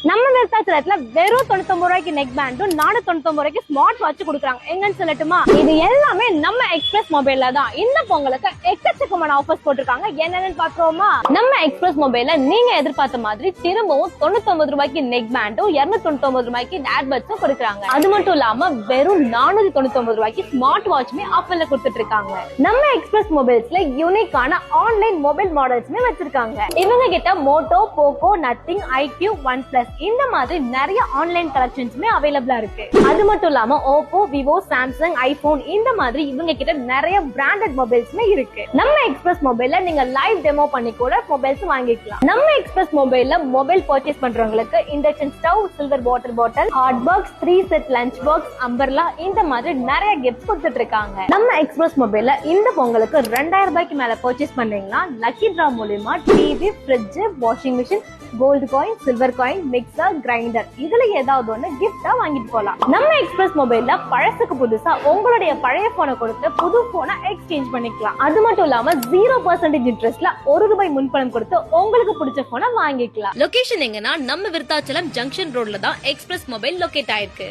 நம்ம விருத்தாச்சலத்துல வெறும் 99 ரூபாய்க்கு நெக் பேண்டும் 499 ரூபாய்க்கு ஸ்மார்ட் வாட்ச் கொடுக்குறாங்க. எங்கன்னு சொல்லட்டுமா? இது எல்லாமே நம்ம எக்ஸ்பிரஸ் மொபைல்ல தான். இந்த பொங்கலுக்கு எக்கச்சக்கமான ஆஃபர்ஸ் போட்டிருக்காங்க. என்னன்னு பாத்துருவோமா? நம்ம எக்ஸ்பிரஸ் மொபைல்ல நீங்க எதிர்பார்த்த மாதிரி திரும்பவும் 99 ரூபாய்க்கு நெக் பேண்டும் 299 ரூபாய்க்கு ஏர்பட்ஸும் கொடுக்குறாங்க. அது மட்டும் இல்லாம வெறும் 499 ரூபாய்க்கு ஸ்மார்ட் வாட்ச்மே ஆஃபர்ல கொடுத்துட்டு இருக்காங்க. நம்ம எக்ஸ்பிரஸ் மொபைல்ஸ்ல யூனிக்கான ஆன்லைன் மொபைல் மாடல்ஸ்மே வச்சிருக்காங்க. இவங்க கிட்ட மோட்டோ, போகோ, நத்திங், ஐக்யூ, ஒன் பிளஸ் இந்த மாதிரி நிறைய ஆன்லைன் கலெக்ஷன்ஸ்மே அவைலபிளா இருக்கு. அது மட்டும் இல்லாம ஓப்போ, விவோ, சாம்சங், ஐபோன் இந்த மாதிரி இவங்க கிட்ட நிறைய பிராண்டட் மொபைல்ஸ்மே இருக்கு. நம்ம எக்ஸ்பிரஸ் மொபைல்ல நீங்க லைவ் டெமோ பண்ணி கூட மொபைல்ஸ் வாங்கிக்கலாம். நம்ம எக்ஸ்பிரஸ் மொபைல்ல மொபைல் பர்ச்சேஸ் பண்றவங்களுக்கு induction stove, silver water bottle, hot box, 3 set lunch box, umbrella இந்த மாதிரி நிறைய கிஃப்ட்ஸ் கொடுத்துட்டு இருக்காங்க. நம்ம எக்ஸ்பிரஸ் மொபைல்ல இந்த பொங்கலுக்கு 2000 ரூபாய்க்கு மேல பர்ச்சேஸ் பண்ணீங்கன்னா லக்கி டிரா மூலமா TV, fridge, washing machine, gold coin, silver coin, mixer, grinder இதுல ஏதாவது ஒண்ணு கிஃப்டா வாங்கிட்டு போலாம். நம்ம எக்ஸ்பிரஸ் மொபைல்ல பழசுக்கு புதுசா உங்களுடைய பழைய போனை கொடுத்து புது போனை எக்ஸ்சேஞ்ச் பண்ணிக்கலாம். அது மட்டும் இல்லாம 0% இன்ட்ரெஸ்ட்ல ₹1 முன்பணம் கொடுத்து உங்களுக்கு பிடிச்ச போனை வாங்கிக்கலாம். லொகேஷன் எங்கன்னா நம்ம விருத்தாச்சலம் ஜங்ஷன் ரோட்ல தான் எக்ஸ்பிரஸ் மொபைல் லொகேட் ஆயிருக்கு.